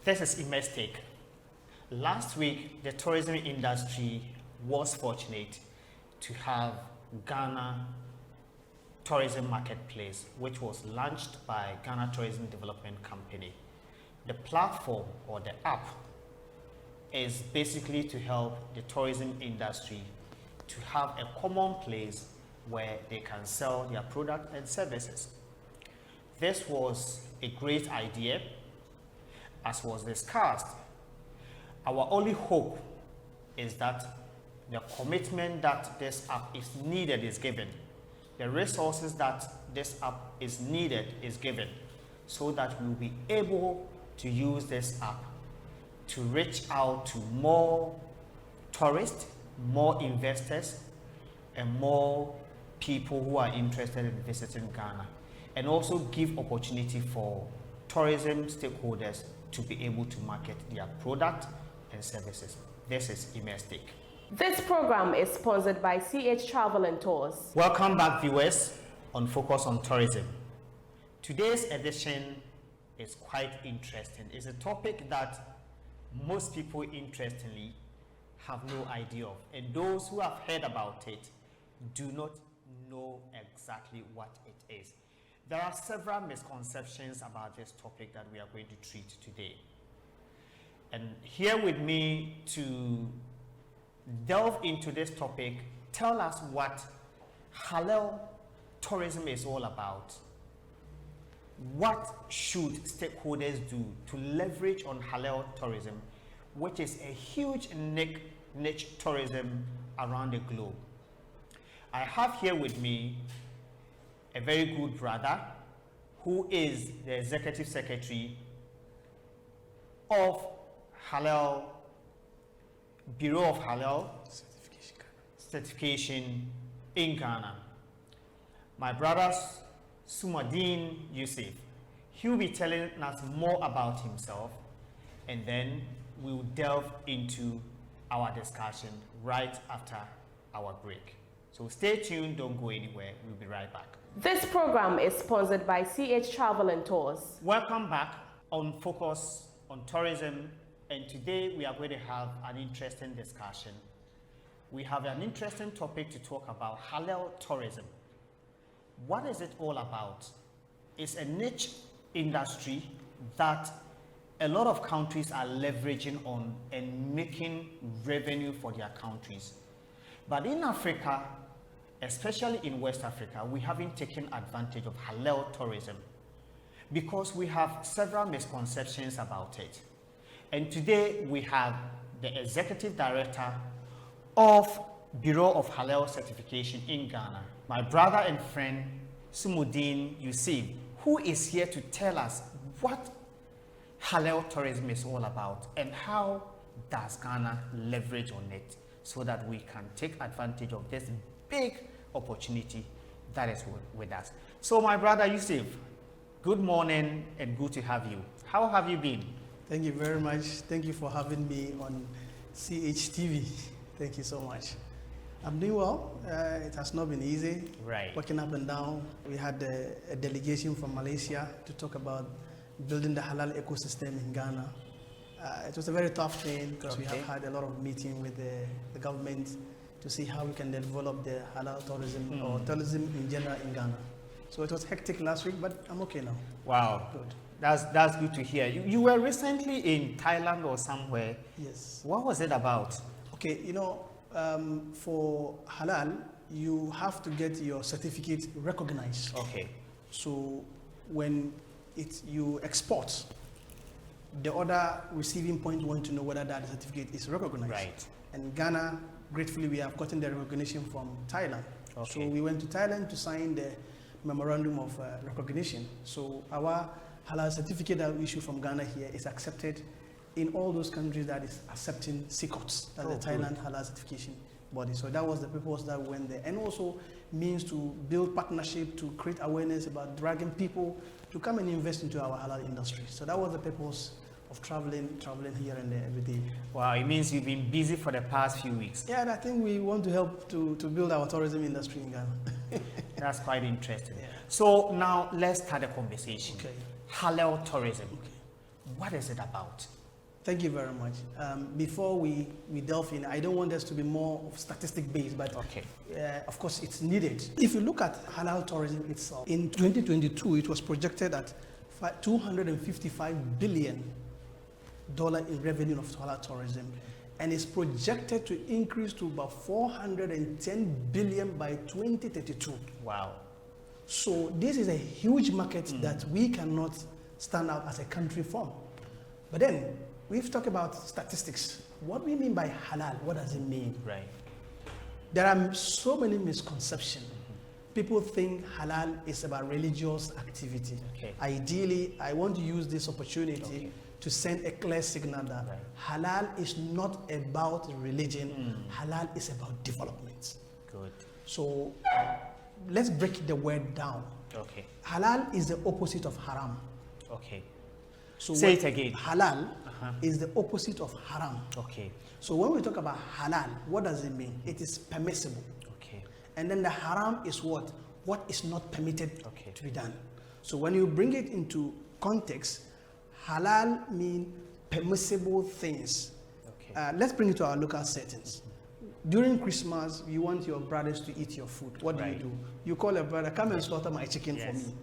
This is Imestic. Last week, the tourism industry was fortunate to have Ghana Tourism Marketplace, which was launched by Ghana Tourism Development Company. The platform or the app is basically to help the tourism industry to have a common place where they can sell their products and services. This was a great idea, as was discussed. Our only hope is that the commitment that this app is needed is given. The resources that this app is needed is given, so that we'll be able to use this app to reach out to more tourists, more investors, and more people who are interested in visiting Ghana, and also give opportunity for tourism stakeholders to be able to market their product and services. This is Imestic. This program is sponsored by CH Travel and Tours. Welcome back, viewers, on Focus on Tourism. Today's edition is quite interesting. It's a topic that most people, interestingly, have no idea of, and those who have heard about it do not know exactly what it is. There are several misconceptions about this topic that we are going to treat today. And here with me to delve into this topic, tell us what halal tourism is all about. What should stakeholders do to leverage on halal tourism, which is a huge niche tourism around the globe? I have here with me a very good brother who is the executive secretary of Halal, Bureau of Halal Certification in Ghana. My brother SAMUDEEN YUSIF. He'll be telling us more about himself, and then we'll delve into our discussion right after our break. So stay tuned, don't go anywhere, we'll be right back. This program is sponsored by CH Travel and Tours. Welcome back on Focus on Tourism, and today we are going to have an interesting discussion. We have an interesting topic to talk about: halal tourism. What is it all about? It's a niche industry that a lot of countries are leveraging on and making revenue for their countries. But in Africa, especially in West Africa, we haven't taken advantage of halal tourism because we have several misconceptions about it. And today we have the Executive Director of Bureau of Halal Certification in Ghana, my brother and friend SAMUDEEN YUSIF, who is here to tell us what halal tourism is all about and how does Ghana leverage on it so that we can take advantage of this big opportunity that is with us. So my brother YUSIF, good morning and good to have you. How have you been? Thank you very much. Thank you for having me on CHTV. Thank you so much. I'm doing well. It has not been easy. Right. Working up and down. We had a delegation from Malaysia to talk about building the halal ecosystem in Ghana. It was a very tough thing because we have had a lot of meeting with the government to see how we can develop the halal tourism or tourism in general in Ghana. So it was hectic last week, but I'm okay now. Wow. Good. That's good to hear. You were recently in Thailand or somewhere. Yes. What was it about? Okay, you know, for halal, you have to get your certificate recognized. Okay. So when you export, the other receiving point want to know whether that certificate is recognized. Right. And Ghana, gratefully, we have gotten the recognition from Thailand. Okay. So we went to Thailand to sign the memorandum of recognition. So our halal certificate that we issue from Ghana here is accepted in all those countries that is accepting CICOTS, that's the Thailand Halal Certification Body. So that was the purpose that we went there. And also means to build partnership, to create awareness about dragging people to come and invest into our halal industry. So that was the purpose of traveling here and there every day. Wow, it means you've been busy for the past few weeks. Yeah, and I think we want to help to build our tourism industry in Ghana. That's quite interesting. Yeah. So now let's start a conversation. Okay. Halal tourism. Okay. what is it about? Thank you very much. Before we delve in, I don't want us to be more statistic based, but Okay. of course it's needed. If you look at halal tourism itself, in 2022 it was projected at $255 billion in revenue of halal tourism, and it's projected to increase to about $410 billion by 2032. Wow. So this is a huge market that we cannot stand out as a country from. But then, we've talked about statistics. What do we mean by halal? What does it mean? Right. There are so many misconceptions. People think halal is about religious activity. Okay. Ideally, I want to use this opportunity to send a clear signal that halal is not about religion. Halal is about development. Good. So let's break the word down. Okay. Halal is the opposite of haram. Okay. So Say it again. Halal is the opposite of haram. Okay. So when we talk about halal, what does it mean? It is permissible. Okay. And then the haram is what? What is not permitted Okay. to be done. So when you bring it into context, halal means permissible things. Okay. Let's bring it to our local settings. During Christmas, you want your brothers to eat your food. What Right. do? You call a brother, come and slaughter my chicken for Yes. me.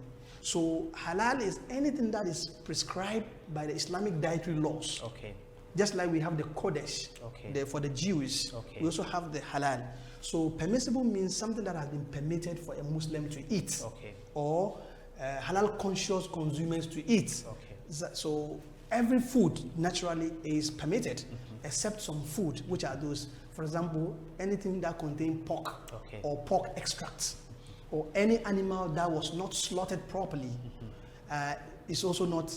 So halal is anything that is prescribed by the Islamic dietary laws. Okay. Just like we have the Kodesh Okay. for the Jews, Okay. we also have the halal. So permissible means something that has been permitted for a Muslim to eat, Okay. or halal conscious consumers to eat. Okay. So every food naturally is permitted, except some food, which are those, for example, anything that contains pork Okay. or pork extracts, or any animal that was not slaughtered properly, is also not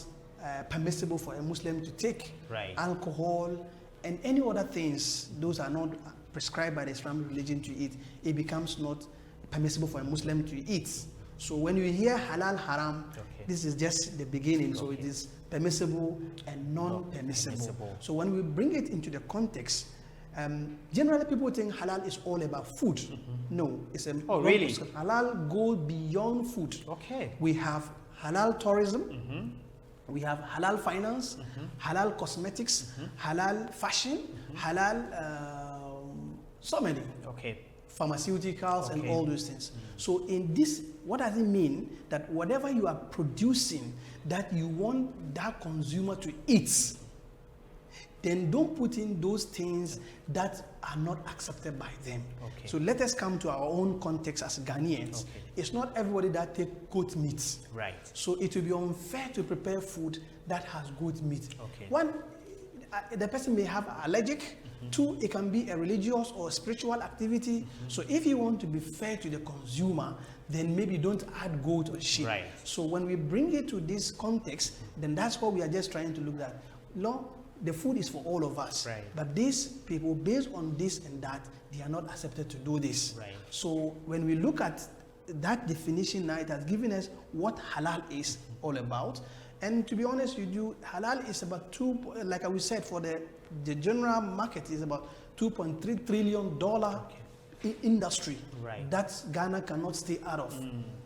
permissible for a Muslim to take. Right. Alcohol and any other things, those are not prescribed by the Islamic religion to eat. It becomes not permissible for a Muslim to eat. So when you hear halal haram, this is just the beginning. So it is permissible and non-permissible. permissible. So when we bring it into the context, generally people think halal is all about food. No, it's a Oh, really? halal goes beyond food. Okay. We have halal tourism, we have halal finance, halal cosmetics, halal fashion, halal so many Okay. pharmaceuticals and Okay. all those things. So in this, what does it mean? That whatever you are producing that you want that consumer to eat, then don't put in those things that are not accepted by them. Okay. So let us come to our own context as Ghanaians. Okay. It's not everybody that take goat meat. Right. So it will be unfair to prepare food that has goat meat. Okay. One, the person may have allergic. Two, it can be a religious or spiritual activity. So if you want to be fair to the consumer, then maybe don't add goat or sheep. Right. So when we bring it to this context, then that's what we are just trying to look at. No, the food is for all of us. Right. But these people, based on this and that, they are not accepted to do this. Right. So when we look at that definition now, it has given us what halal is all about. And to be honest with you, halal is about like we said, for the general market is about $2.3 trillion industry Right. that Ghana cannot stay out of,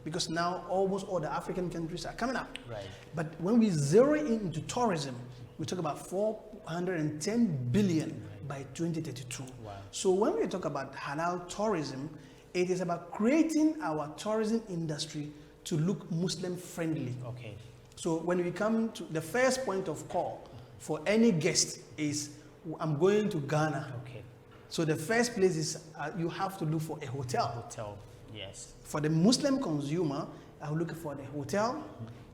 because now almost all the African countries are coming up. Right. But when we zero in into tourism, we talk about 410 billion by 2032. Wow. So when we talk about halal tourism, it is about creating our tourism industry to look Muslim friendly. Okay. So when we come to the first point of call for any guest is, I'm going to Ghana. Okay. So the first place is you have to look for a hotel. Hotel. Yes. For the Muslim consumer, I'll look for the hotel.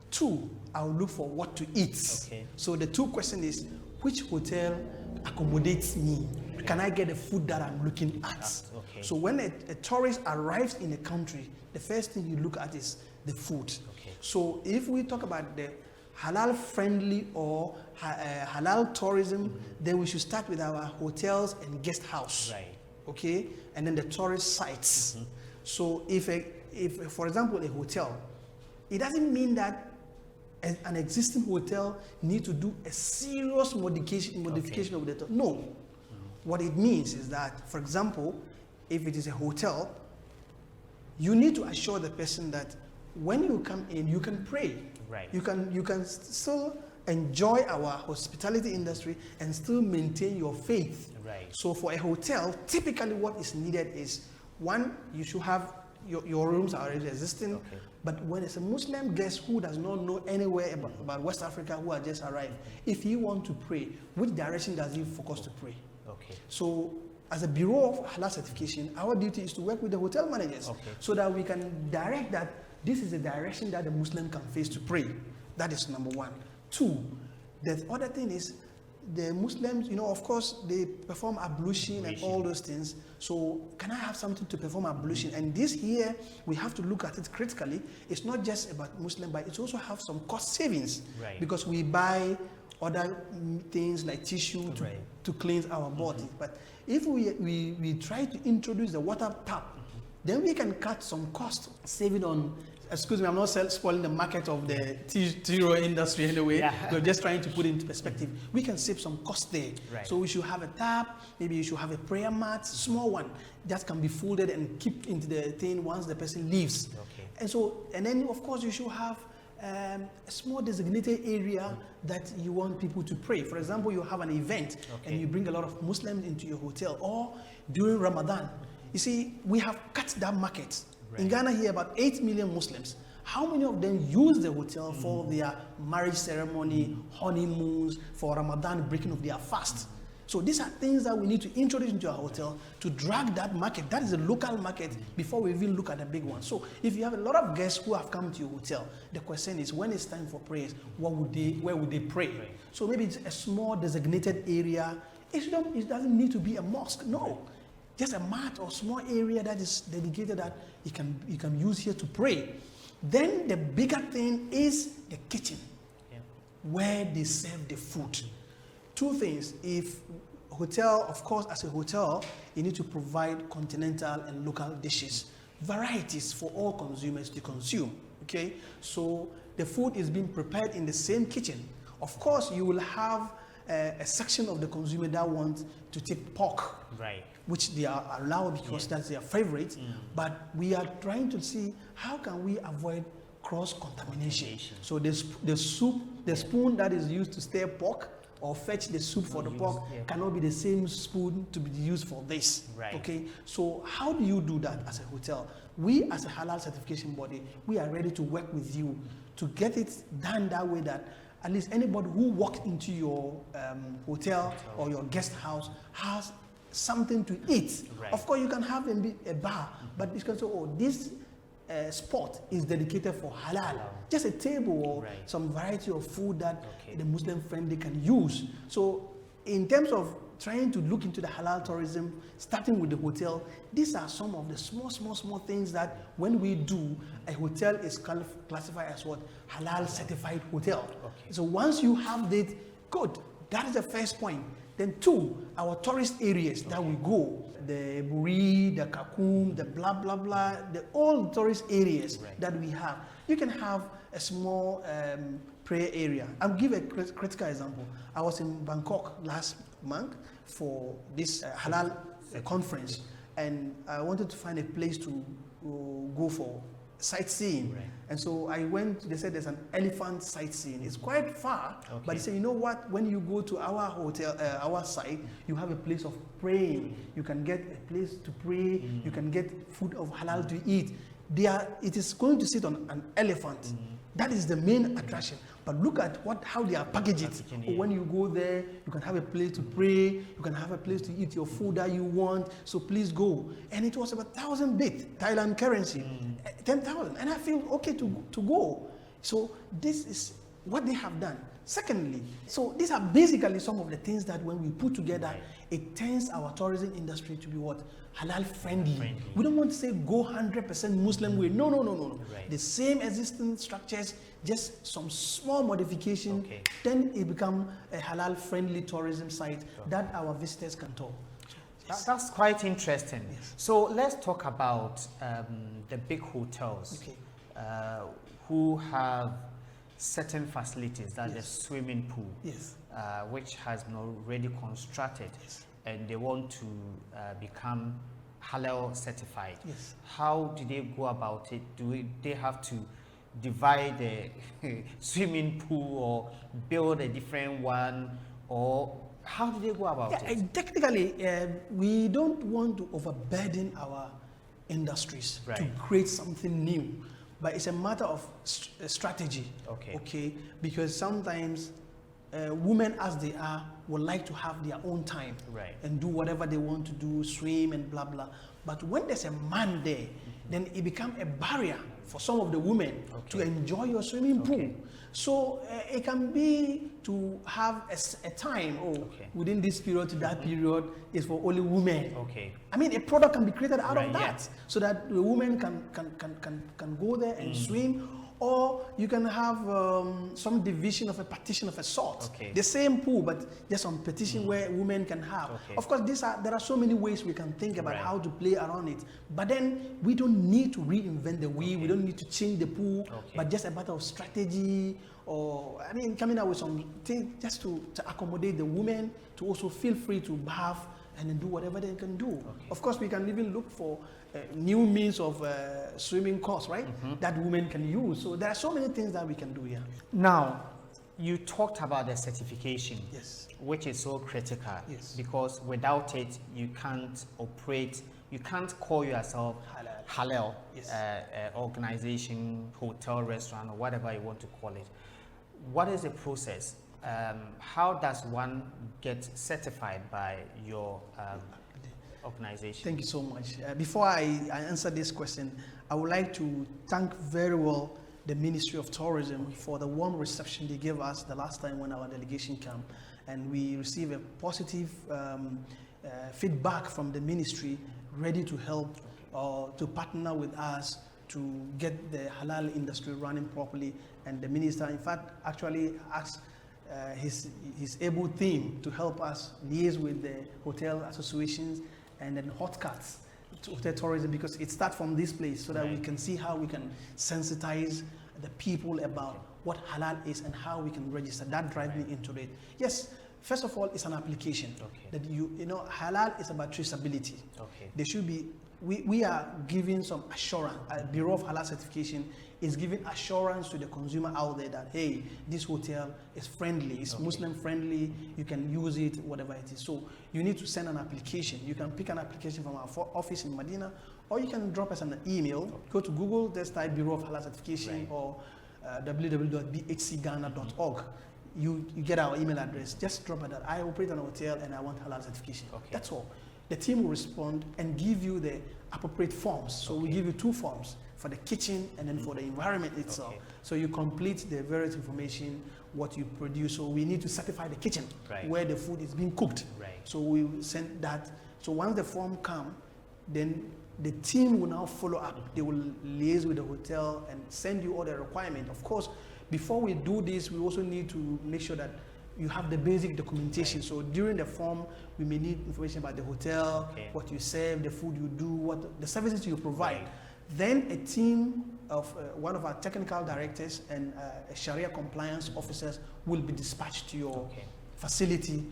Two, I'll look for what to eat. Okay. So the two question is, which hotel accommodates me? Can I get the food that I'm looking at? Okay. So when a tourist arrives in a country, the first thing you look at is the food. Okay. So if we talk about the halal friendly or halal tourism, then we should start with our hotels and guest house. Right. Okay, and then the tourist sites. So if for example a hotel, it doesn't mean that an existing hotel need to do a serious modification of the no. What it means is that, for example, if it is a hotel, you need to assure the person that when you come in, you can pray. Right. You can still enjoy our hospitality industry and still maintain your faith. Right. So for a hotel, typically what is needed is, one, you should have your rooms are already existing. Okay. But when it's a Muslim guest who does not know anywhere about West Africa, who has just arrived, if he wants to pray, which direction does he focus to pray? Okay. So as a Bureau of Halal Certification, our duty is to work with the hotel managers so that we can direct that this is the direction that the Muslim can face to pray. That is number one. Two, the other thing is the Muslims, of course, they perform ablution and all those things. So can I have something to perform ablution? And this here, we have to look at it critically. It's not just about Muslim, but it also have some cost savings. Right. Because we buy other things like tissue to cleanse our body. But if we try to introduce the water tap, then we can cut some cost, saving on, excuse me, I'm not spoiling the market of the tea industry anyway. We're just trying to put it into perspective. We can save some cost there. Right. So we should have a tap, maybe you should have a prayer mat, small one, that can be folded and keep into the thing once the person leaves. Okay. And then of course you should have a small designated area that you want people to pray. For example, you have an event and you bring a lot of Muslims into your hotel, or during Ramadan. You see, we have cut that market. In Ghana here, about 8 million Muslims. How many of them use the hotel for their marriage ceremony, honeymoons, for Ramadan, breaking of their fast? So these are things that we need to introduce into our hotel to drag that market. That is a local market before we even look at the big one. So if you have a lot of guests who have come to your hotel, the question is, when it's time for prayers, where would they pray? So maybe it's a small designated area. It doesn't need to be a mosque. No. Just a mat or small area that is dedicated that you can use here to pray. Then the bigger thing is the kitchen, where they serve the food. Two things. If hotel, of course, as a hotel, you need to provide continental and local dishes, varieties for all consumers to consume. Okay, so the food is being prepared in the same kitchen. Of course, you will have a section of the consumer that wants to take pork, which they are allowed because that's their favorite. But we are trying to see how can we avoid cross-contamination. So the soup, the spoon that is used to stir pork or fetch the soup for the pork cannot be the same spoon to be used for this. Okay, so how do you do that as a hotel? We as a halal certification body, we are ready to work with you to get it done that way that at least anybody who walks into your hotel or your guest house has something to eat. Of course, you can have a bar, but you can say, oh, this spot is dedicated for halal. Just a table or some variety of food that the Muslim friendly can use. So in terms of trying to look into the halal tourism, starting with the hotel, these are some of the small things that when we do, a hotel is classified as what? Halal certified hotel. So once you have that, good, that is the first point. Then two, our tourist areas that we go, the Buri, the Kakum, the blah, blah, blah, all tourist areas that we have. You can have a small prayer area. I'll give a critical example. I was in Bangkok last month for this halal conference, and I wanted to find a place to go for sightseeing. And so I went, they said there's an elephant sightseeing. It's quite far, but they said, you know what, when you go to our hotel, our site, you have a place of praying. You can get a place to pray, you can get food of halal to eat. It is going to sit on an elephant. That is the main attraction. But look at how they are packaged it. When you go there, you can have a place to pray, you can have a place to eat your food that you want, so please go. And it was about 1,000 baht, Thailand currency, 10,000. And I feel okay to go. So this is what they have done. Secondly, so these are basically some of the things that when we put together, it turns our tourism industry to be what? Halal friendly. We don't want to say go 100% Muslim way. No. The same existing structures, just some small modification, then it becomes a halal friendly tourism site that our visitors can tour. That's quite interesting. So let's talk about the big hotels who have certain facilities, that the swimming pool, which has been already constructed, and they want to become halal certified. How do they go about it? Do they have to divide the swimming pool or build a different one, or how do they go about it? Technically, we don't want to overburden our industries to Right. create something new, but it's a matter of strategy. Okay. Because sometimes women, as they are, would like to have their own time Right. and do whatever they want to do, swim and blah blah. But when there's a man there, then it becomes a barrier for some of the women to enjoy your swimming pool. Okay. So it can be to have a time, within this period to that period is for only women. Okay. I mean, a product can be created out Right, of that, yeah. so that the women can go there and swim. Or you can have some division of a partition of a sort. Okay. The same pool, but just some partition where women can have. Okay. Of course, there are so many ways we can think about Right. how to play around it. But then we don't need to reinvent the wheel. We don't need to change the pool. But just a matter of strategy, or I mean, coming out with some things just to accommodate the women to also feel free to bath and then do whatever they can do. Of course, we can even look for new means of swimming course, right? That women can use. So there are so many things that we can do here. Now, you talked about the certification, Yes. which is so critical, Yes. because without it, you can't operate, you can't call yourself Halal Yes. organization, hotel, restaurant, or whatever you want to call it. What is the process? How does one get certified by your organization? Thank you so much. Before I answer this question, I would like to thank very well the Ministry of Tourism for the warm reception they gave us the last time when our delegation came. And we received a positive feedback from the ministry, ready to help or to partner with us to get the halal industry running properly. And the minister, in fact, actually asked his able team to help us liaise with the hotel associations and then hot cuts to hotel tourism, because it starts from this place, so that we can see how we can sensitize the people about what halal is and how we can register. That drives me into it. Yes, first of all, it's an application that you know, halal is about traceability. There should be, we are giving some assurance. Bureau of Halal Certification is giving assurance to the consumer out there that, hey, this hotel is friendly, it's Muslim friendly, you can use it, whatever it is. So you need to send an application. You can pick an application from our office in Medina, or you can drop us an email. Go to Google, just type Bureau of Halal Certification, or www.bhcghana.org. You get our email address. Just drop it that I operate an hotel and I want halal certification. That's all. The team will respond and give you the appropriate forms. So we give you 2 forms for the kitchen and then for the environment itself. So you complete the various information, what you produce. So we need to certify the kitchen where the food is being cooked. So we will send that. So once the form comes, then the team will now follow up. They will liaise with the hotel and send you all the requirements. Of course, before we do this, we also need to make sure that you have the basic documentation. So during the form, we may need information about the hotel, what you serve, the food you do, what the services you provide. Then a team of one of our technical directors and Sharia compliance officers will be dispatched to your facility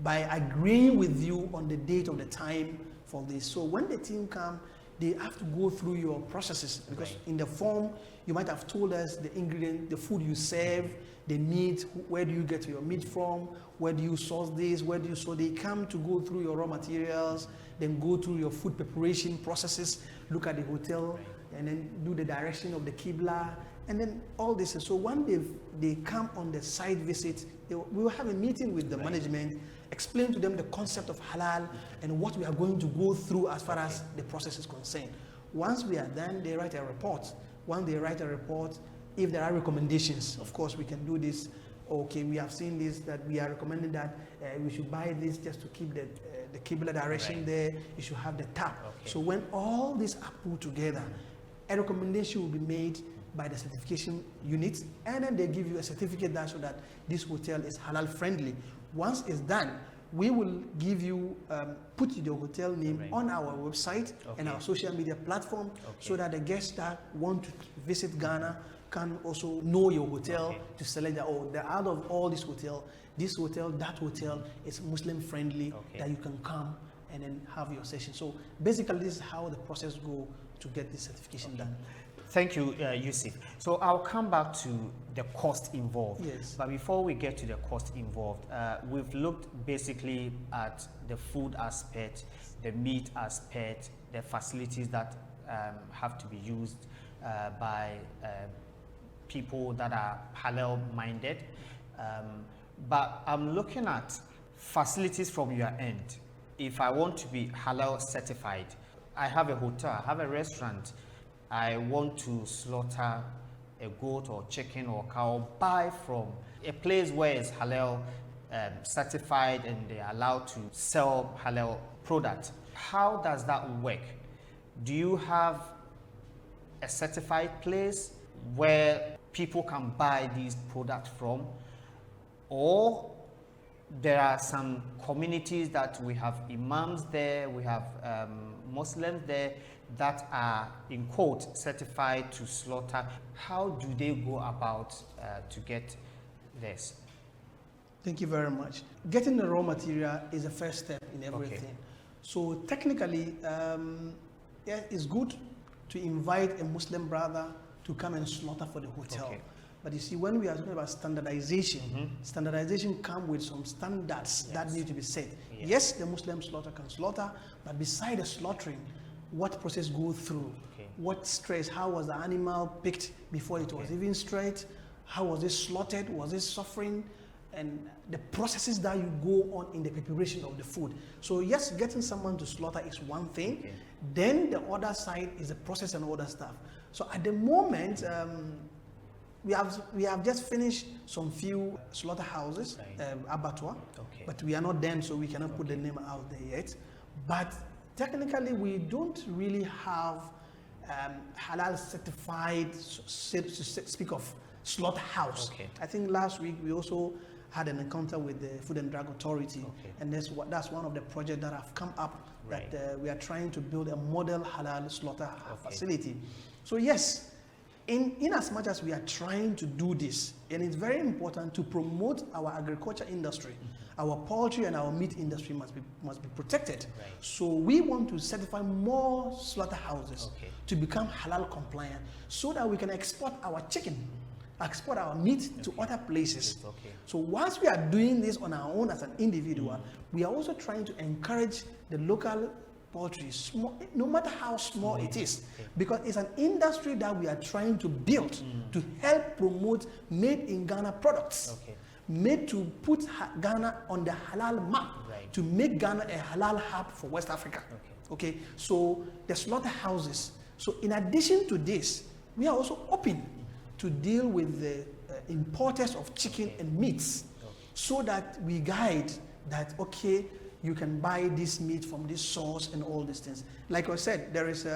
by agreeing with you on the date of the time for this. So when the team come, they have to go through your processes, because in the form you might have told us the ingredient, the food you serve, the meat, where do you get your meat from, where do you source this, where do you, so they come to go through your raw materials, then go through your food preparation processes, look at the hotel, and then do the direction of the Qibla, and then all this. So when they come on the site visit, we will have a meeting with the management, explain to them the concept of halal and what we are going to go through as far as the process is concerned. Once we are done, they write a report. Once they write a report, if there are recommendations, of course we can do this. Okay, we have seen this, that we are recommending that we should buy this just to keep the Qibla direction there. You should have the tap. So when all these are put together, a recommendation will be made by the certification unit, and then they give you a certificate that so that this hotel is halal friendly. Once it's done, we will give you, put the hotel name on our website and our social media platform, so that the guests that want to visit Ghana can also know your hotel, to select that, oh, out of all this hotel, that hotel is Muslim friendly, that you can come and then have your session. So basically this is how the process goes to get this certification done. Thank you, Yusif. So I'll come back to the cost involved. Yes. But before we get to the cost involved, we've looked basically at the food aspect, the meat aspect, the facilities that have to be used by people that are halal minded. But I'm looking at facilities from your end. If I want to be halal certified, I have a hotel, I have a restaurant, I want to slaughter a goat or chicken or cow, buy from a place where it's halal certified and they're allowed to sell halal products. How does that work? Do you have a certified place where people can buy these products from, or there are some communities that we have imams there, we have Muslims there that are, in quote, certified to slaughter? How do they go about to get this? Thank you very much. Getting the raw material is the first step in everything. Okay. So technically, yeah, it's good to invite a Muslim brother to come and slaughter for the hotel. Okay. But you see, when we are talking about standardization, standardization comes with some standards that need to be set. Yes, the Muslim slaughter can slaughter, but beside the slaughtering, what process go through? Okay. What stress? How was the animal picked before it was even straight? How was it slaughtered? Was it suffering? And the processes that you go on in the preparation of the food. So yes, getting someone to slaughter is one thing. Okay. Then the other side is the process and other stuff. So at the moment, we have just finished some few slaughterhouses, abattoir, but we are not done, so we cannot put the name out there yet. But technically, we don't really have halal certified, to speak of, slaughterhouse. Okay. I think last week we also had an encounter with the Food and Drug Authority, and that's one of the projects that have come up, that we are trying to build a model halal slaughter facility. So yes, in as much as we are trying to do this, and it's very important to promote our agriculture industry, our poultry and our meat industry must be protected. So we want to certify more slaughterhouses to become halal compliant, so that we can export our chicken, export our meat to other places. So whilst we are doing this on our own as an individual, we are also trying to encourage the local poultry, small, no matter how small it is, because it's an industry that we are trying to build to help promote made in Ghana products, made to put Ghana on the halal map, to make Ghana a halal hub for West Africa. Okay, so the slaughterhouses. So in addition to this, we are also open to deal with the importers of chicken and meats, so that we guide that, okay, you can buy this meat from this source and all these things. Like I said, there is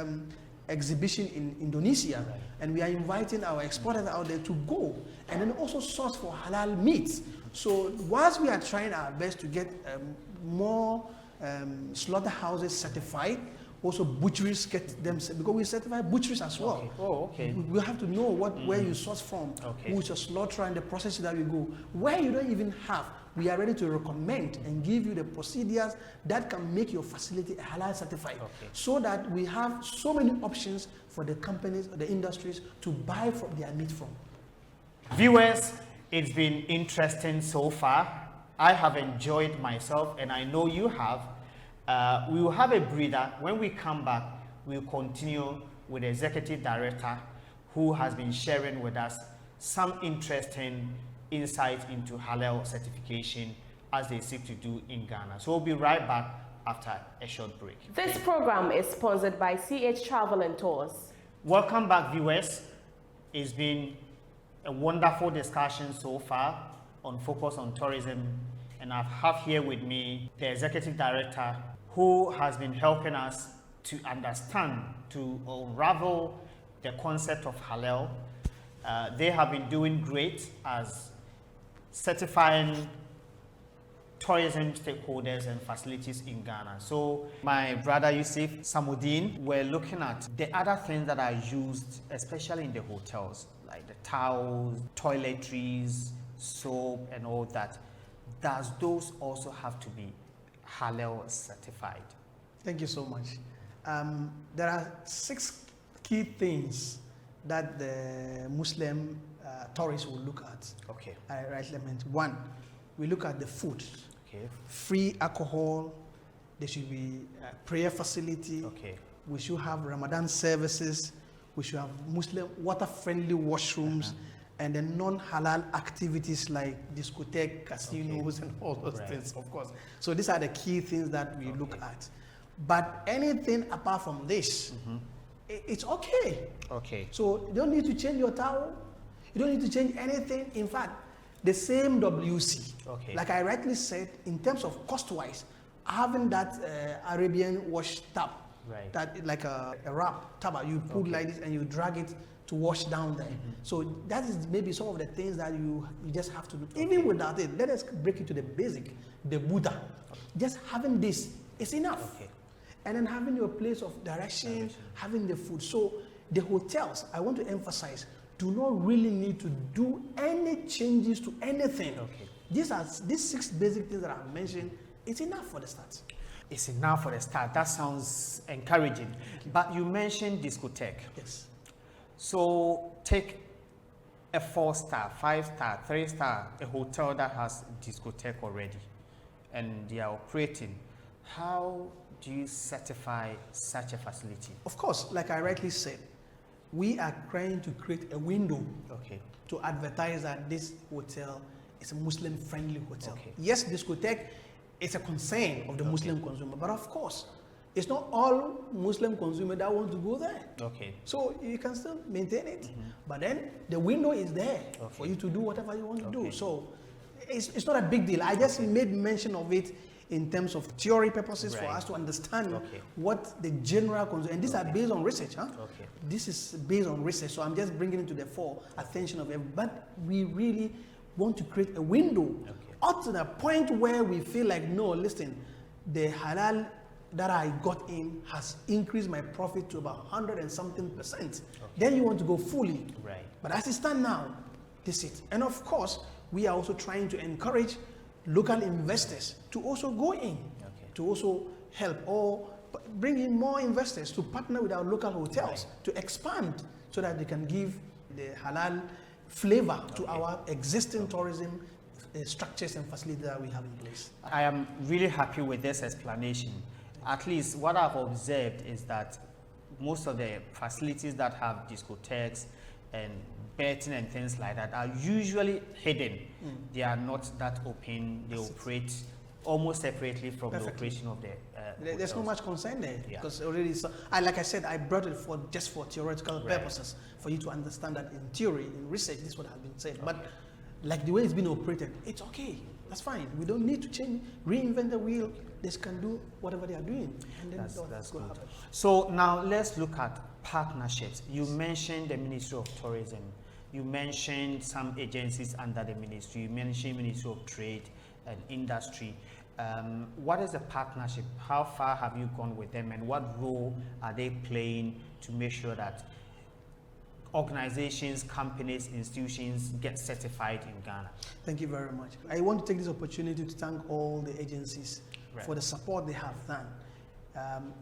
exhibition in Indonesia, and we are inviting our exporters out there to go and then also source for halal meats. So whilst we are trying our best to get more slaughterhouses certified, also butcheries get them, because we certify butcheries as well. We have to know where you source from, who's your slaughterer, and the process that we go. Where you don't even have, we are ready to recommend and give you the procedures that can make your facility halal certified, so that we have so many options for the companies or the industries to buy from their meat from. Viewers, it's been interesting so far. I have enjoyed myself, and I know you have. We will have a breather. When we come back, we'll continue with the Executive Director, who has been sharing with us some interesting insight into halal certification as they seek to do in Ghana. So we'll be right back after a short break. This program is sponsored by CH Travel and Tours. Welcome back, viewers. It's been a wonderful discussion so far on Focus on Tourism, and I have here with me the Executive Director, who has been helping us to understand, to unravel the concept of halal. They have been doing great as certifying tourism stakeholders and facilities in Ghana. So my brother YUSIF, SAMUDEEN, we're looking at the other things that are used, especially in the hotels, like the towels, toiletries, soap, and all that. Does those also have to be halal certified? Thank you so much. There are 6 key things that the Muslim tourists will look at. Okay. I rightly meant. One, we look at the food. Okay. Free alcohol. There should be a prayer facility. Okay. We should have Ramadan services. We should have Muslim water-friendly washrooms, and then non-halal activities like discotheque, casinos, and all those things, of course. So these are the key things that we look at. But anything apart from this, it's okay. Okay. So you don't need to change your towel. You don't need to change anything. In fact, the same WC, like I rightly said, in terms of cost-wise, having that Arabian wash tub, that like a wrap tub, you put like this and you drag it to wash down there. So that is maybe some of the things that you just have to do. Even without it, let us break it to the basic, the Buddha. Just having this is enough. And then having your place of direction, having the food. So the hotels, I want to emphasize, do not really need to do any changes to anything. These 6 basic things that I've mentioned, it's enough for the start. It's enough for the start. That sounds encouraging. But you mentioned discotheque. Yes. So take a 4-star, 5-star, 3-star, a hotel that has discotheque already, and they are operating. How do you certify such a facility? Of course, like I rightly said, we are trying to create a window to advertise that this hotel is a Muslim-friendly hotel. Yes, discotheque is a concern of the Muslim consumer, but of course, it's not all Muslim consumers that want to go there. So you can still maintain it, but then the window is there for you to do whatever you want to do. So it's not a big deal. I just made mention of it in terms of theory purposes for us to understand what the general concern, and these are based on research. This is based on research, so I'm just bringing it to the fore attention of everyone. But we really want to create a window up to the point where we feel like, no, listen, the halal that I got in has increased my profit to about 100 and something %. Then you want to go fully. But as it stands now, this is it. And of course, we are also trying to encourage local investors to also go in, to also help or bring in more investors to partner with our local hotels to expand so that they can give the halal flavor to our existing tourism structures and facilities that we have in place. I am really happy with this explanation. At least what I've observed is that most of the facilities that have discotheques and betting and things like that are usually hidden. They are not that open. They operate almost separately from the operation of the there's not much concern there because already, like I said, I brought it for just for theoretical purposes for you to understand that in theory, in research, this is what has been said. But like the way it's been operated, it's okay. That's fine. We don't need to change, reinvent the wheel. They can do whatever they are doing, and then that's good. So now let's look at partnerships. You mentioned the Ministry of Tourism. You mentioned some agencies under the ministry. You mentioned Ministry of Trade and Industry. What is the partnership? How far have you gone with them, and what role are they playing to make sure that organizations, companies, institutions get certified in Ghana? Thank you very much. I want to take this opportunity to thank all the agencies for the support they have done.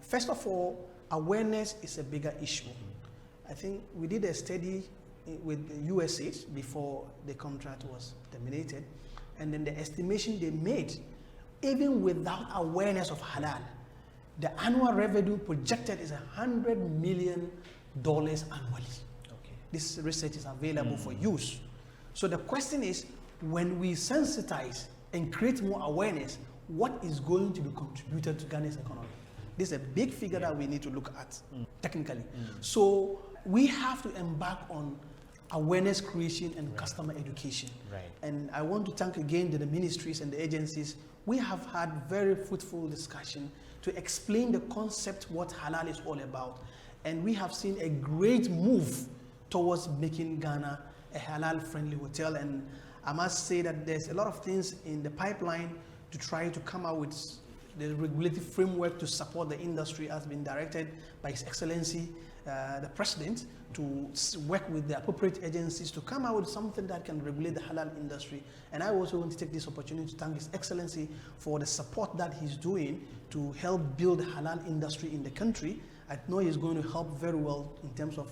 First of all, awareness is a bigger issue. I think we did a study with the USAID before the contract was terminated, and then the estimation they made, even without awareness of halal, the annual revenue projected is $100 million annually. This research is available for use. So the question is, when we sensitize and create more awareness, what is going to be contributed to Ghana's economy? This is a big figure that we need to look at technically. So we have to embark on awareness creation and customer education. And I want to thank again the ministries and the agencies. We have had very fruitful discussion to explain the concept, what halal is all about. And we have seen a great move towards making Ghana a halal-friendly hotel. And I must say that there's a lot of things in the pipeline to try to come out with the regulative framework to support the industry has been directed by His Excellency, the President, to work with the appropriate agencies to come out with something that can regulate the halal industry. And I also want to take this opportunity to thank His Excellency for the support that he's doing to help build the halal industry in the country. I know it's going to help very well in terms of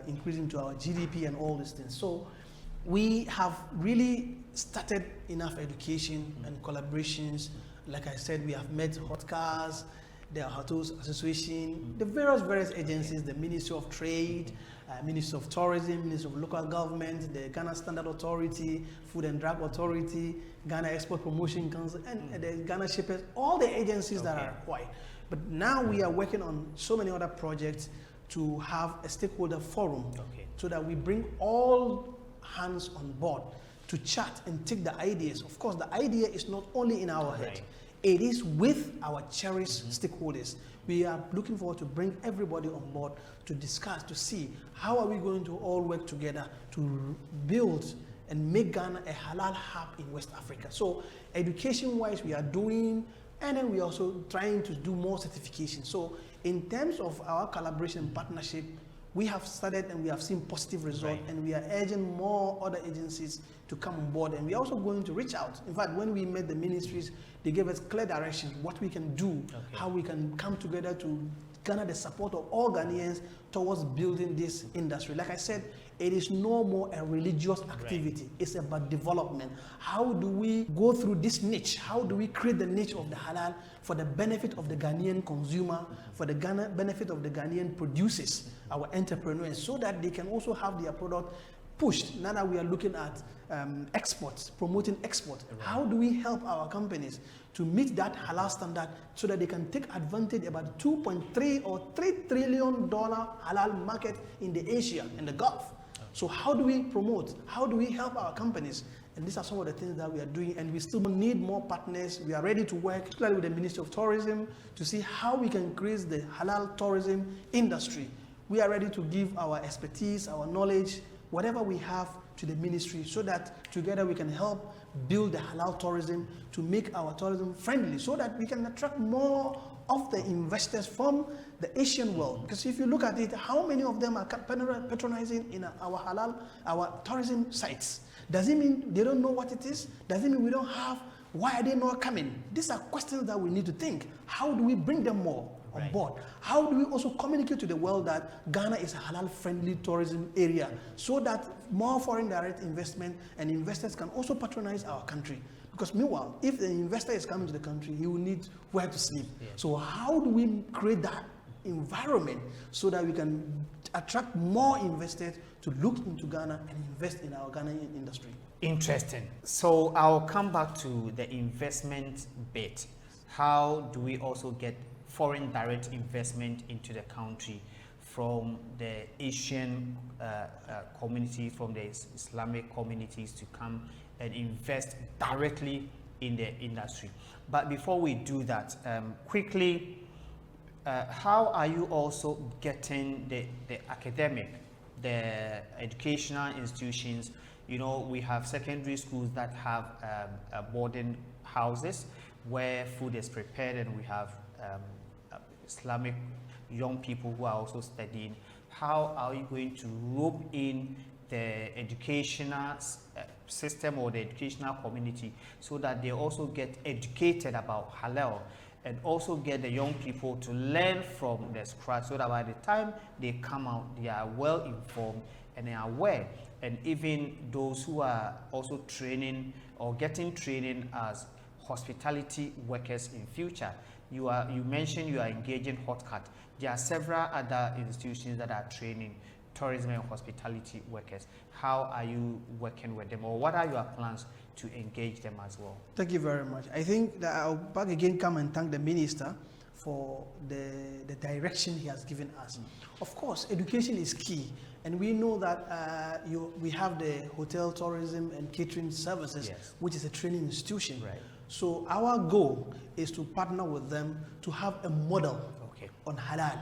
increasing to our GDP and all these things. So we have really started enough education and collaborations. Like I said, we have met Hot Cars, the Hotels Association, the various agencies, the Ministry of Trade, Ministry of Tourism, Ministry of Local Government, the Ghana Standard Authority, Food and Drug Authority, Ghana Export Promotion Council, and the Ghana Shippers, all the agencies that are required. But now we are working on so many other projects to have a stakeholder forum so that we bring all hands on board to chat and take the ideas. Of course, the idea is not only in our head, it is with our cherished stakeholders. We are looking forward to bring everybody on board to discuss, to see how are we going to all work together to build and make Ghana a halal hub in West Africa. So education-wise, we are doing, and then we are also trying to do more certification. So in terms of our collaboration and partnership, we have started and we have seen positive results, and we are urging more other agencies to come on board, and we are also going to reach out. In fact, when we met the ministries, they gave us clear directions, what we can do, how we can come together to garner the support of all Ghanaians towards building this industry. Like I said, it is no more a religious activity. It's about development. How do we go through this niche? How do we create the niche of the halal for the benefit of the Ghanaian consumer, for the benefit of the Ghanaian producers, our entrepreneurs, so that they can also have their product pushed. Now that we are looking at exports, promoting export, how do we help our companies to meet that halal standard so that they can take advantage about 2.3 or $3 trillion halal market in the Asia and the Gulf? So how do we promote? How do we help our companies? And these are some of the things that we are doing, and we still need more partners. We are ready to work, particularly with the Ministry of Tourism, to see how we can increase the halal tourism industry. We are ready to give our expertise, our knowledge, whatever we have to the ministry, so that together we can help build the halal tourism to make our tourism friendly, so that we can attract more of the investors from the Asian world. Because if you look at it, how many of them are patronizing in our halal, our tourism sites? Does it mean they don't know what it is? Does it mean we don't have? Why are they not coming? These are questions that we need to think. How do we bring them more on board? How do we also communicate to the world that Ghana is a halal-friendly tourism area, so that more foreign direct investment and investors can also patronize our country? Because meanwhile, if the investor is coming to the country, he will need where to sleep. So how do we create that environment so that we can attract more investors to look into Ghana and invest in our Ghanaian industry? Interesting. So I'll come back to the investment bit. How do we also get foreign direct investment into the country from the Asian community, from the Islamic communities, to come and invest directly in the industry? But before we do that, quickly, how are you also getting the academic, the educational institutions? You know, we have secondary schools that have boarding houses where food is prepared, and we have Islamic young people who are also studying. How are you going to rope in the educational system or the educational community so that they also get educated about halal, and also get the young people to learn from the scratch, so that by the time they come out, they are well informed and they are aware? And even those who are also training or getting training as hospitality workers in future. You mentioned you are engaging Hotcat. There are several other institutions that are training tourism and hospitality workers. How are you working with them, or what are your plans to engage them as well? Thank you very much. I think that I'll back again come and thank the minister for the direction he has given us. Of course, education is key, and we know that we have the hotel, tourism, and catering services, which is a training institution. So our goal is to partner with them to have a model on halal,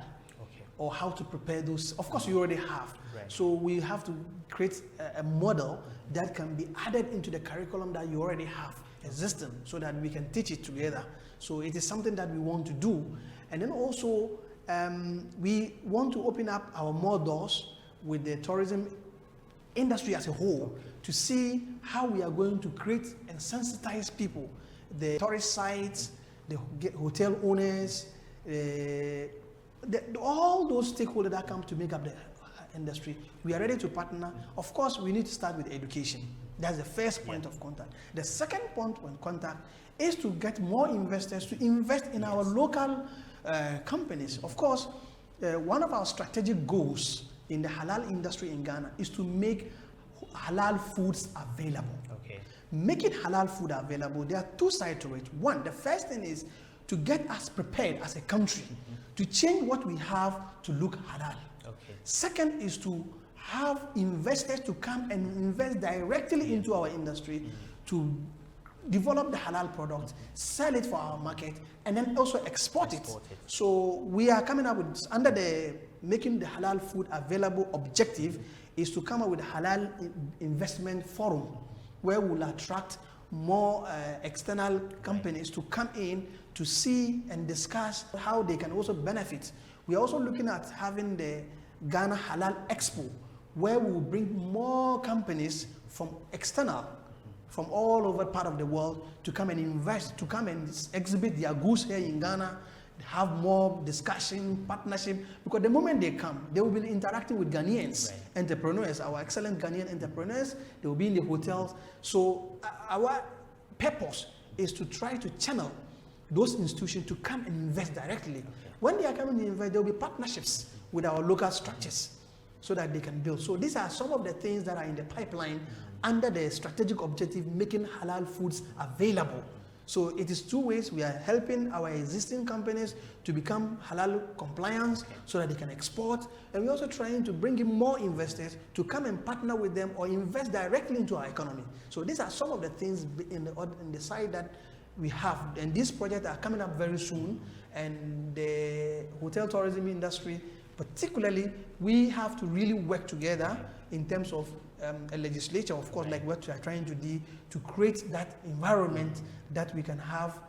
or how to prepare those. Of course, you already have. So we have to create a model that can be added into the curriculum that you already have existing, so that we can teach it together. So it is something that we want to do. And then also, we want to open up our more doors with the tourism industry as a whole, to see how we are going to create and sensitize people, the tourist sites, the hotel owners, all those stakeholders that come to make up the industry, we are ready to partner. Of course, we need to start with education. That's the first point of contact. The second point of contact is to get more investors to invest in our local companies. Of course, one of our strategic goals in the halal industry in Ghana is to make halal foods available. Okay. Making halal food available, there are two sides to it. One, the first thing is to get us prepared as a country to change what we have to look halal. Okay. Second is to have investors to come and invest directly into our industry to develop the halal product, sell it for our market, and then also export it. So we are coming up with, under the making the halal food available objective, is to come up with a halal investment forum where we'll attract more external companies to come in to see and discuss how they can also benefit. We are also looking at having the Ghana Halal Expo, where we will bring more companies from external, from all over part of the world, to come and invest, to come and exhibit their goods here in Ghana, have more discussion, partnership, because the moment they come, they will be interacting with Ghanaians, entrepreneurs, our excellent Ghanaian entrepreneurs. They will be in the hotels. So our purpose is to try to channel those institutions to come and invest directly. When they are coming to invest, there will be partnerships with our local structures so that they can build. So these are some of the things that are in the pipeline under the strategic objective, making halal foods available. So it is two ways. We are helping our existing companies to become halal compliant so that they can export. And we're also trying to bring in more investors to come and partner with them or invest directly into our economy. So these are some of the things in the side that we have. And these projects are coming up very soon. And the hotel tourism industry, particularly, we have to really work together in terms of a legislature, of course, like what we are trying to do, to create that environment that we can have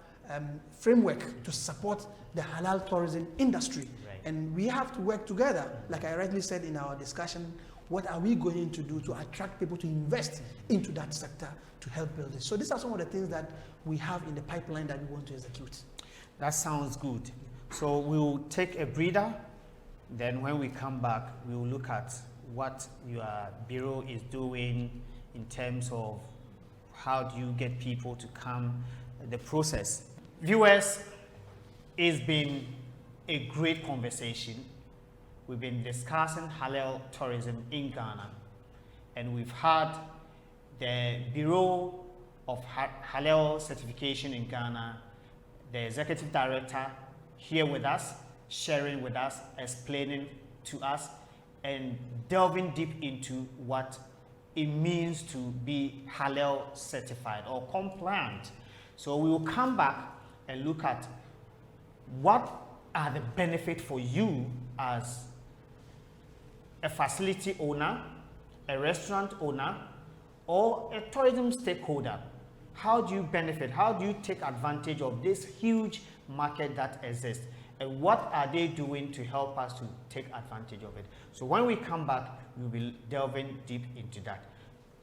framework to support the halal tourism industry. And we have to work together. Like I rightly said in our discussion, what are we going to do to attract people to invest into that sector to help build it? So these are some of the things that we have in the pipeline that we want to execute. That sounds good. So we'll take a breather. Then when we come back, we will look at what your bureau is doing in terms of how do you get people to come, the process. Viewers, it's been a great conversation. We've been discussing halal tourism in Ghana, and we've had the Bureau of Halal Certification in Ghana, the Executive Director here with us, sharing with us, explaining to us, and delving deep into what it means to be halal certified or compliant. So we will come back and look at what are the benefits for you as a facility owner, a restaurant owner, or a tourism stakeholder. How do you benefit? How do you take advantage of this huge market that exists? And what are they doing to help us to take advantage of it? So when we come back, we'll be delving deep into that.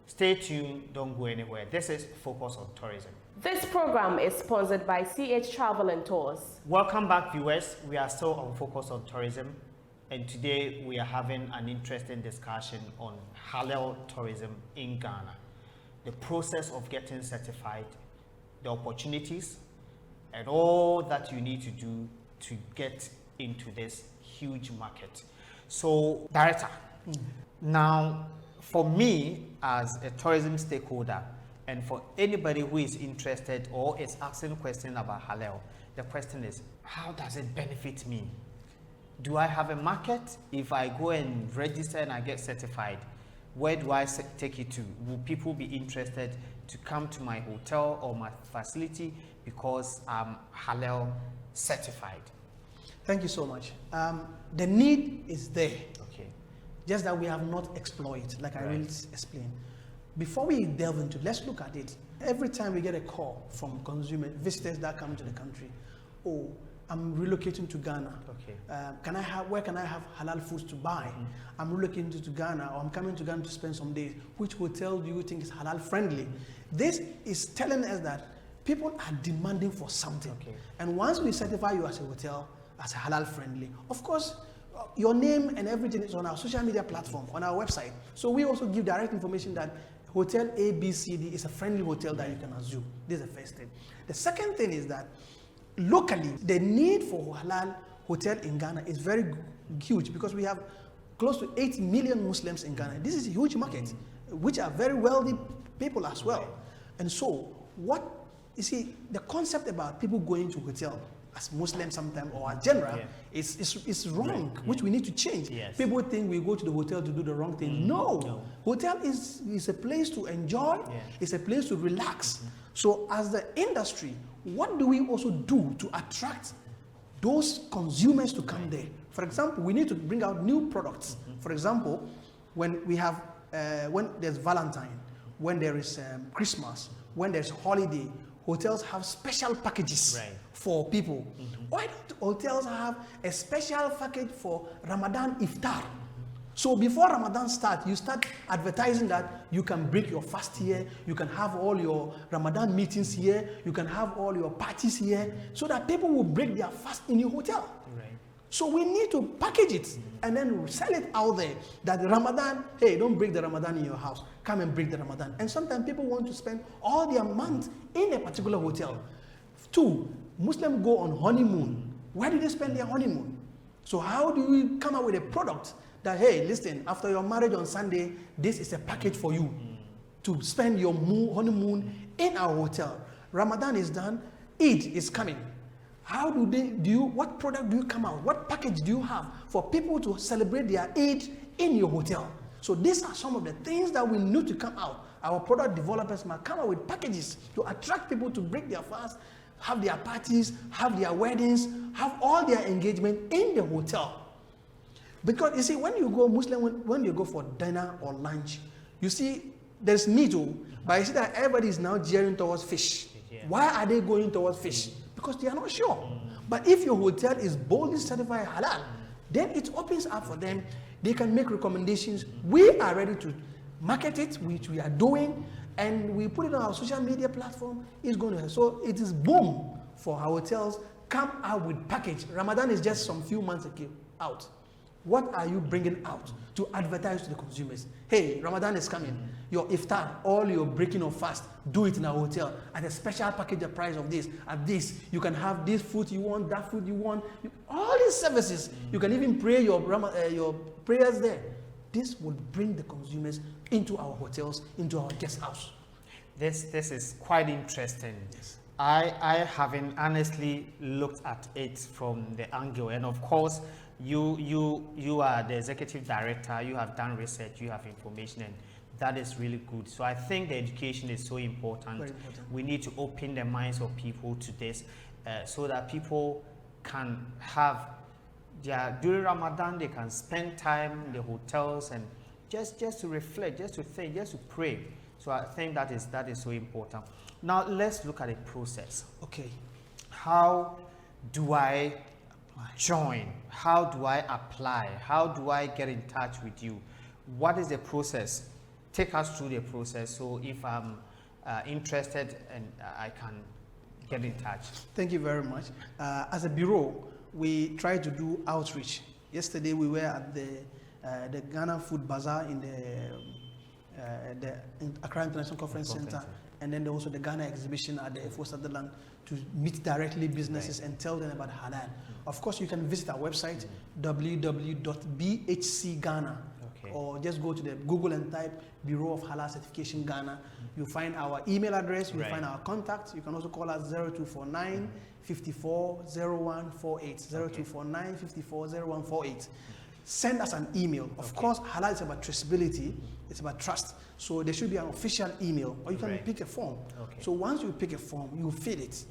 Stay tuned, don't go anywhere. This is Focus on Tourism. This program is sponsored by CH Travel and Tours. Welcome back, viewers. We are still on Focus on Tourism, and today we are having an interesting discussion on halal tourism in Ghana. The process of getting certified, the opportunities, and all that you need to do to get into this huge market. So, Director, now for me as a tourism stakeholder, and for anybody who is interested or is asking questions about halal, the question is, how does it benefit me? Do I have a market? If I go and register and I get certified, where do I take it to? Will people be interested to come to my hotel or my facility because I'm halal certified? Thank you so much. The need is there. Okay. Just that we have not exploited, like I will explain. Before we delve into it, let's look at it. Every time we get a call from consumers, visitors that come to the country, oh, I'm relocating to Ghana. Okay. Where can I have halal foods to buy? I'm relocating to Ghana, or I'm coming to Ghana to spend some days. Which hotel do you think is halal friendly? This is telling us that people are demanding for something. Okay. And once we certify you as a hotel, as halal friendly. Of course, your name and everything is on our social media platform, on our website. So we also give direct information that Hotel ABCD is a friendly hotel that you can assume. This is the first thing. The second thing is that locally, the need for halal hotel in Ghana is very huge because we have close to 8 million Muslims in Ghana. This is a huge market, which are very wealthy people as well. And so, you see, the concept about people going to hotel as Muslims sometimes or as general is wrong, which we need to change. Yes. People think we go to the hotel to do the wrong thing. No. Hotel is a place to enjoy, it's a place to relax. So as the industry, what do we also do to attract those consumers to come there? For example, we need to bring out new products. For example, when we have, when there's Valentine, when there is Christmas, when there's holiday, hotels have special packages for people. Why don't hotels have a special package for Ramadan iftar? So before Ramadan starts, you start advertising that you can break your fast here, you can have all your Ramadan meetings here, you can have all your parties here, so that people will break their fast in your hotel. So we need to package it and then sell it out there that Ramadan, hey, don't break the Ramadan in your house. Come and break the Ramadan. And sometimes people want to spend all their month in a particular hotel. 2, Muslims go on honeymoon. Where do they spend their honeymoon? So how do we come up with a product that, hey, listen, after your marriage on Sunday, this is a package for you to spend your honeymoon in our hotel. Ramadan is done, Eid is coming. How what product do you come out? What package do you have for people to celebrate their Eid in your hotel? So these are some of the things that we need to come out. Our product developers must come out with packages to attract people to break their fast, have their parties, have their weddings, have all their engagement in the hotel. Because you see, when you go Muslim, when you go for dinner or lunch, you see there's meat, but you see that everybody is now gearing towards fish. Why are they going towards fish? Because they are not sure. But if your hotel is boldly certified halal, then it opens up for them. They can make recommendations. We are ready to market it, which we are doing, and we put it on our social media platform. It's going to, so it is boom for our hotels. Come out with package. Ramadan is just some few months ago out. What are you bringing out to advertise to the consumers? Hey, Ramadan is coming. Your iftar, all your breaking of fast, do it in a hotel at a special package, the price of this. At this, you can have this food you want, that food you want. All these services, you can even pray your prayers there. This will bring the consumers into our hotels, into our guest house. This is quite interesting. Yes. I haven't honestly looked at it from the angle, and of course, you are the executive director, you have done research, you have information, and that is really good. So I think the education is so important. Very important. We need to open the minds of people to this so that people can have during Ramadan, they can spend time in the hotels and just to reflect, just to think, just to pray. So I think that is so important. Now let's look at the process. Okay. How do I join? How do I apply? How do I get in touch with you? What is the process? Take us through the process. So if I'm interested and I can get in touch. Thank you very much. As a bureau, we try to do outreach. Yesterday we were at the Ghana Food Bazaar in the Accra International Conference Center, and then also the Ghana exhibition at the F4 Sutherland to meet directly businesses and tell them about halal. Of course, you can visit our website, www.bhcghana, or just go to the Google and type Bureau of Halal Certification Ghana. You'll find our email address, you'll find our contact. You can also call us 0249 54 0148, 0249 54 0148. Send us an email. Of course, halal is about traceability, it's about trust. So there should be an official email, or you can pick a form. So once you pick a form, you fill it.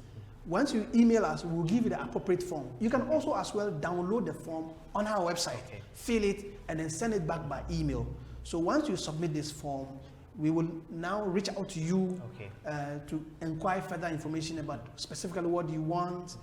Once you email us, we'll give you the appropriate form. You can also as well download the form on our website, fill it, and then send it back by email. So once you submit this form, we will now reach out to you to inquire further information about specifically what you want.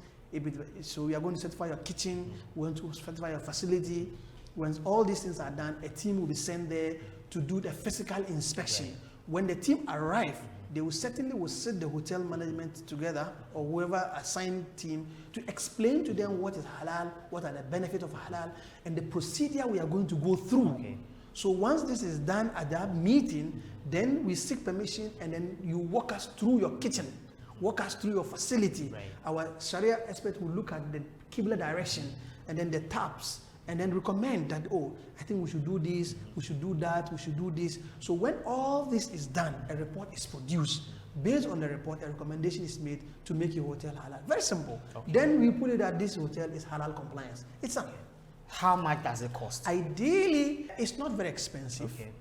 So we are going to certify your kitchen, we want to certify your facility. Once all these things are done, a team will be sent there to do the physical inspection. When the team arrive, They will certainly sit the hotel management together or whoever assigned team to explain to them what is halal, what are the benefits of halal, and the procedure we are going to go through. Okay. So once this is done at that meeting, then we seek permission, and then you walk us through your kitchen, walk us through your facility. Right. Our Sharia expert will look at the Qibla direction and then the taps, and then recommend that, oh, I think we should do this, we should do that, we should do this. So when all this is done, a report is produced. Based on the report, a recommendation is made to make your hotel halal. Very simple. Okay. Then we put it that this hotel is halal compliance. It's a, How much does it cost? ideally, it's not very expensive. Okay.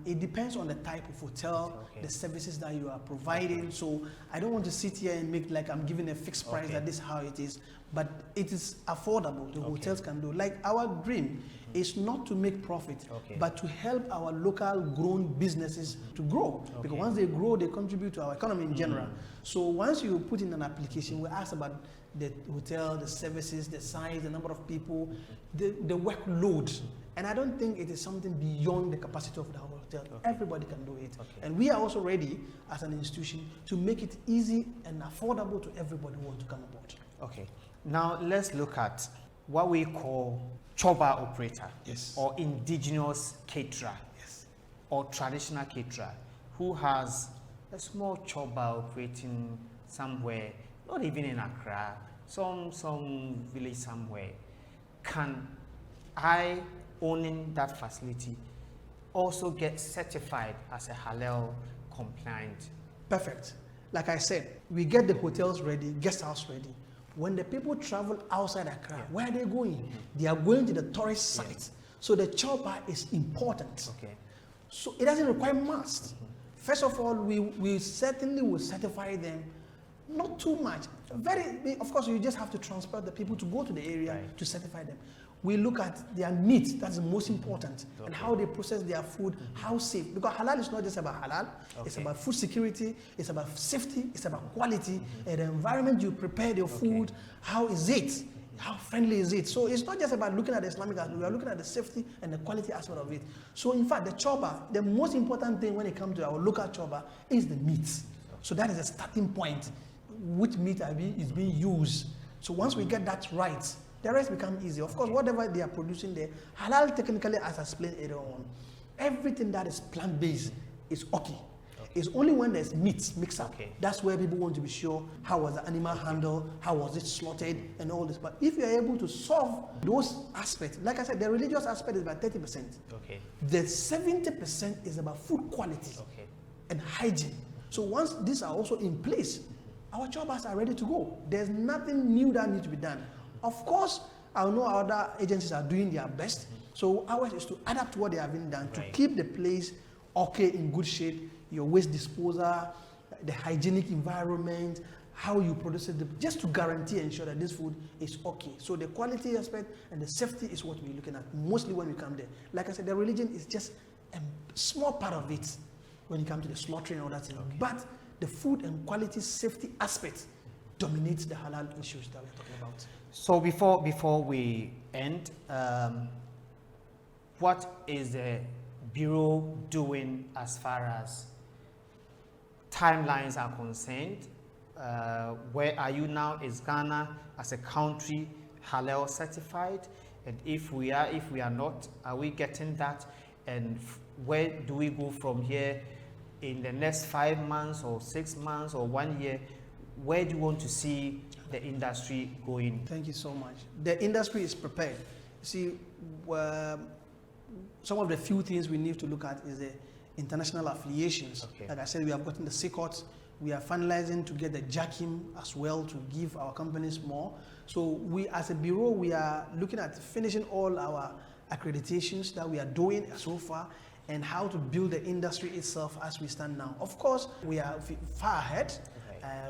It depends on the type of hotel, Okay. the services that you are providing. So I don't want to sit here and make like I'm giving a fixed price Okay. that this is how it is, but it is affordable. The Okay. hotels can do. Like our dream is not to make profit, Okay. but to help our local grown businesses to grow. Because Okay. once they grow, they contribute to our economy in general. So once you put in an application, we ask about the hotel, the services, the size, the number of people, the workload. And I don't think it is something beyond the capacity of the hotel. Okay. Everybody can do it. Okay. And we are also ready as an institution to make it easy and affordable to everybody who wants to come aboard. Okay. Now let's look at what we call choba operator. Yes. Or indigenous caterer. Yes. Or traditional caterer who has a small choba operating somewhere, not even in Accra, some village somewhere. Can I, owning that facility, also get certified as a halal compliant? Perfect. Like I said, we get the hotels ready, guest house ready. When the people travel outside Accra, where are they going? They are going to the tourist sites. So the chopper is important. Okay. So it doesn't require must. First of all, we certainly will certify them, not too much. Of course, you just have to transfer the people to go to the area Right. to certify them. We look at their meat, that's the most important, and Okay. how they process their food, how safe. Because halal is not just about halal, it's Okay. about food security, it's about safety, it's about quality, and the environment you prepare your food, how is it? How friendly is it? So it's not just about looking at the Islamic aspect, we are looking at the safety and the quality aspect of it. So in fact, the chopper, the most important thing when it comes to our local chopper is the meat. So that is a starting point. Which meat is being used. So once we get that right, the rest become easy. Of course, whatever they are producing there, halal technically, as I explained earlier on, everything that is plant-based is okay. It's only when there's meat mixed up. Okay. That's where people want to be sure how was the animal handled, how was it slaughtered, and all this. But if you are able to solve those aspects, like I said, the religious aspect is about 30%. Okay. The 70% is about food quality Okay. and hygiene. So once these are also in place, our choppers are ready to go. There's nothing new that needs to be done. Of course, I know other agencies are doing their best. So ours is to adapt to what they have been done to Right. keep the place okay, in good shape, your waste disposal, the hygienic environment, how you produce it, just to guarantee and ensure that this food is okay. So the quality aspect and the safety is what we're looking at mostly when we come there. Like I said, the religion is just a small part of it when you come to the slaughtering and all that thing. Okay. But the food and quality safety aspect dominates the halal issues that we're talking about. So before we end, what is the Bureau doing as far as timelines are concerned? Where are you now? Is Ghana as a country halal certified? And if we are not, are we getting that? And where do we go from here in the next 5 months or 6 months or 1 year? Where do you want to see the industry going? Thank you so much. The industry is prepared. See, some of the few things we need to look at is the international affiliations. Okay. Like I said, we have gotten the CCOTs. We are finalizing to get the JACIM as well to give our companies more. So we, as a bureau, we are looking at finishing all our accreditations that we are doing so far and how to build the industry itself as we stand now. Of course, we are far ahead.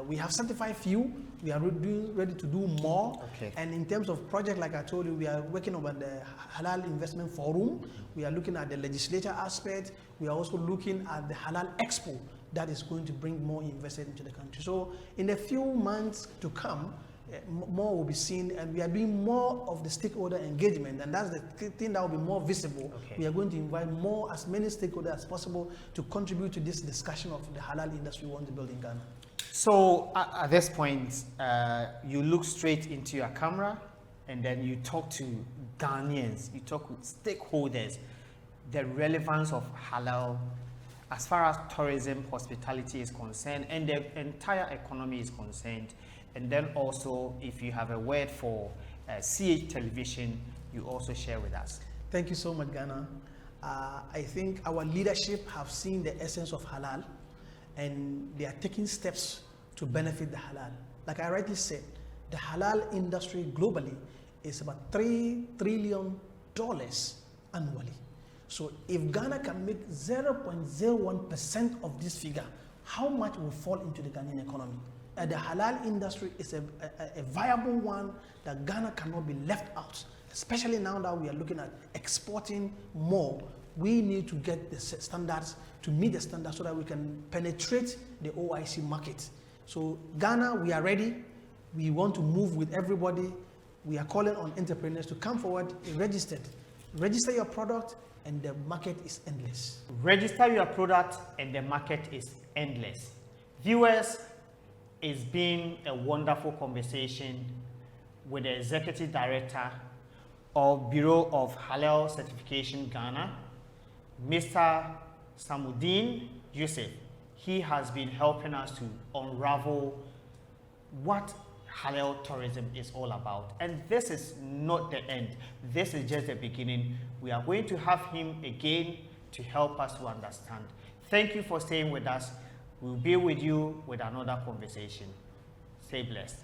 We have certified few. We are ready to do more. Okay. And in terms of project, like I told you, we are working on the Halal Investment Forum. We are looking at the legislature aspect. We are also looking at the Halal Expo that is going to bring more investors into the country. So in a few months to come, more will be seen, and we are doing more of the stakeholder engagement, and that's the thing that will be more visible. Okay. We are going to invite as many stakeholders as possible to contribute to this discussion of the halal industry we want to build in Ghana. So at this point, you look straight into your camera and then you talk to Ghanaians, you talk with stakeholders, the relevance of halal as far as tourism, hospitality is concerned, and the entire economy is concerned. And then also, if you have a word for CH Television, you also share with us. Thank you so much, Ghana. I think our leadership have seen the essence of halal, and they are taking steps to benefit the halal. Like I rightly said, the halal industry globally is about $3 trillion annually. So if Ghana can make 0.01% of this figure, how much will fall into the Ghanaian economy? The halal industry is a viable one that Ghana cannot be left out, especially now that we are looking at exporting more. We need to get the standards, to meet the standards, so that we can penetrate the OIC market. So Ghana, we are ready. We want to move with everybody. We are calling on entrepreneurs to come forward, register your product, and the market is endless. Register your product and the market is endless. Viewers, it's been a wonderful conversation with the Executive Director of Bureau of Halal Certification Ghana, Mr. SAMUDEEN YUSIF. He has been helping us to unravel what halal tourism is all about. And this is not the end. This is just the beginning. We are going to have him again to help us to understand. Thank you for staying with us. We'll be with you with another conversation. Stay blessed.